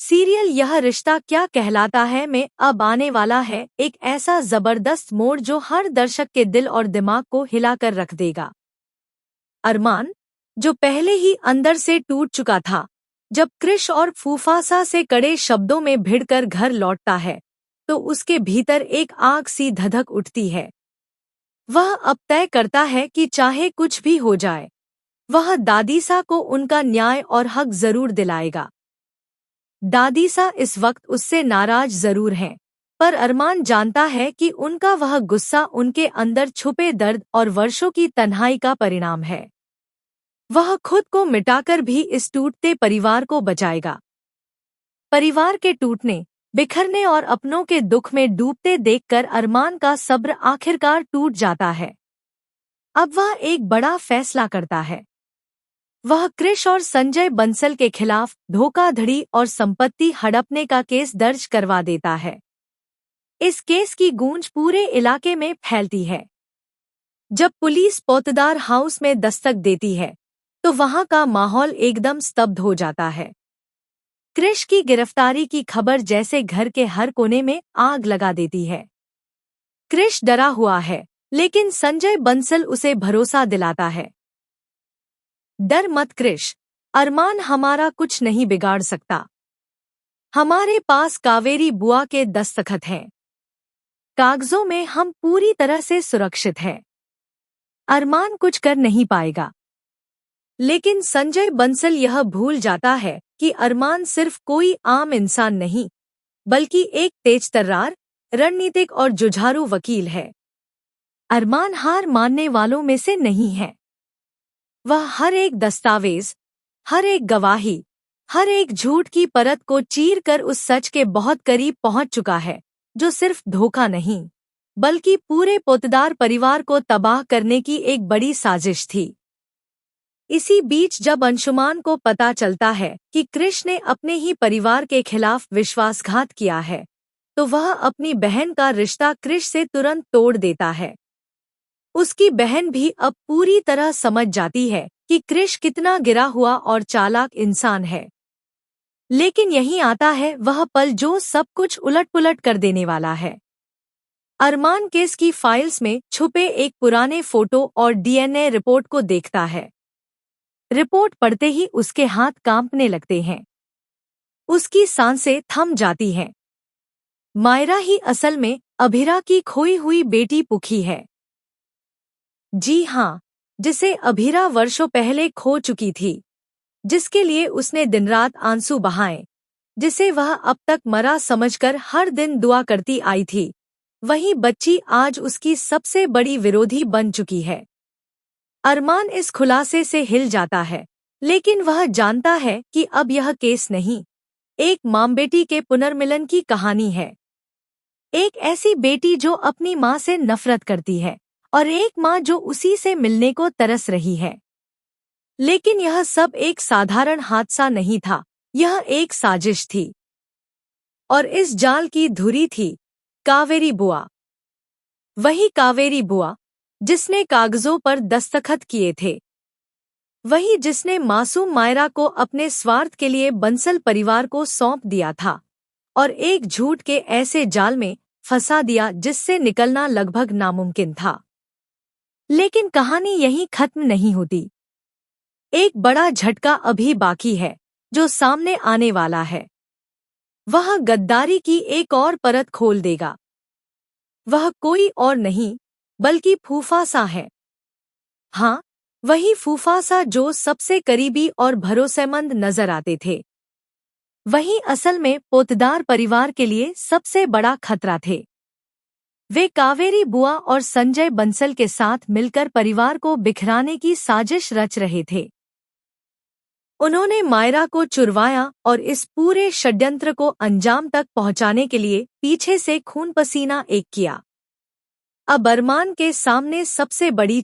Serial यह रिश्ता क्या कहलाता है में अब आने वाला है एक ऐसा जबरदस्त मोड़ जो हर दर्शक के दिल और दिमाग को हिलाकर रख देगा। अरमान, जो पहले ही अंदर से टूट चुका था, जब क्रिश और फूफासा से कड़े शब्दों में भिड़कर घर लौटता है तो उसके भीतर एक आग सी धधक उठती है। वह अब तय करता है कि चाहे कुछ भी हो जाए, वह दादीसा को उनका न्याय और हक जरूर दिलाएगा। दादीसा इस वक्त उससे नाराज जरूर हैं, पर अरमान जानता है कि उनका वह गुस्सा उनके अंदर छुपे दर्द और वर्षों की तन्हाई का परिणाम है। वह खुद को मिटाकर भी इस टूटते परिवार को बचाएगा। परिवार के टूटने, बिखरने और अपनों के दुख में डूबते देखकर अरमान का सब्र आखिरकार टूट जाता है। अब वह एक बड़ा फैसला करता है। वह क्रिश और संजय बंसल के खिलाफ धोखाधड़ी और संपत्ति हड़पने का केस दर्ज करवा देता है। इस केस की गूंज पूरे इलाके में फैलती है। जब पुलिस पोतदार हाउस में दस्तक देती है तो वहां का माहौल एकदम स्तब्ध हो जाता है। क्रिश की गिरफ्तारी की खबर जैसे घर के हर कोने में आग लगा देती है। क्रिश डरा हुआ है, लेकिन संजय बंसल उसे भरोसा दिलाता है। डर मत क्रिश, अरमान हमारा कुछ नहीं बिगाड़ सकता। हमारे पास कावेरी बुआ के दस्तखत हैं। कागजों में हम पूरी तरह से सुरक्षित हैं। अरमान कुछ कर नहीं पाएगा। लेकिन संजय बंसल यह भूल जाता है कि अरमान सिर्फ कोई आम इंसान नहीं, बल्कि एक तेजतर्रार, रणनीतिक और जुझारू वकील है। अरमान हार मानने वालों में से नहीं है। वह हर एक दस्तावेज, हर एक गवाही, हर एक झूठ की परत को चीर कर उस सच के बहुत करीब पहुंच चुका है, जो सिर्फ धोखा नहीं, बल्कि पूरे पोतदार परिवार को तबाह करने की एक बड़ी साजिश थी। इसी बीच जब अंशुमान को पता चलता है कि क्रिश ने अपने ही परिवार के खिलाफ विश्वासघात किया है, तो वह अपनी बहन का रिश्ता क्रिश से तुरंत तोड़ देता है। उसकी बहन भी अब पूरी तरह समझ जाती है कि क्रिश कितना गिरा हुआ और चालाक इंसान है। लेकिन यहीं आता है वह पल जो सब कुछ उलट-पुलट कर देने वाला है। अरमान केस की फाइल्स में छुपे एक पुराने फोटो और डीएनए रिपोर्ट को देखता है। रिपोर्ट पढ़ते ही उसके हाथ कांपने लगते हैं। उसकी सांसें थम जाती हैं। मायरा ही असल में अभिरा की खोई हुई बेटी पुखी है। जी हाँ, जिसे अभिरा वर्षों पहले खो चुकी थी, जिसके लिए उसने दिन रात आंसू बहाए, जिसे वह अब तक मरा समझकर हर दिन दुआ करती आई थी, वही बच्ची आज उसकी सबसे बड़ी विरोधी बन चुकी है। अरमान इस खुलासे से हिल जाता है, लेकिन वह जानता है कि अब यह केस नहीं, एक माँ बेटी के पुनर्मिलन की कहानी है। एक ऐसी बेटी जो अपनी माँ से नफरत करती है और एक माँ जो उसी से मिलने को तरस रही है। लेकिन यह सब एक साधारण हादसा नहीं था, यह एक साजिश थी। और इस जाल की धुरी थी कावेरी बुआ। वही कावेरी बुआ जिसने कागजों पर दस्तखत किए थे, वही जिसने मासूम मायरा को अपने स्वार्थ के लिए बंसल परिवार को सौंप दिया था और एक झूठ के ऐसे जाल में फंसा दिया जिससे निकलना लगभग नामुमकिन था। लेकिन कहानी यहीं खत्म नहीं होती। एक बड़ा झटका अभी बाकी है जो सामने आने वाला है। वह गद्दारी की एक और परत खोल देगा। वह कोई और नहीं बल्कि फूफासा है। हाँ, वही फूफासा जो सबसे करीबी और भरोसेमंद नजर आते थे। वही असल में पोतदार परिवार के लिए सबसे बड़ा खतरा थे। वे कावेरी बुआ और संजय बंसल के साथ मिलकर परिवार को बिखराने की साजिश रच रहे थे। उन्होंने मायरा को चुरवाया और इस पूरे षड्यंत्र को अंजाम तक पहुंचाने के लिए पीछे से खून पसीना एक किया। अब अरमान के सामने सबसे बड़ी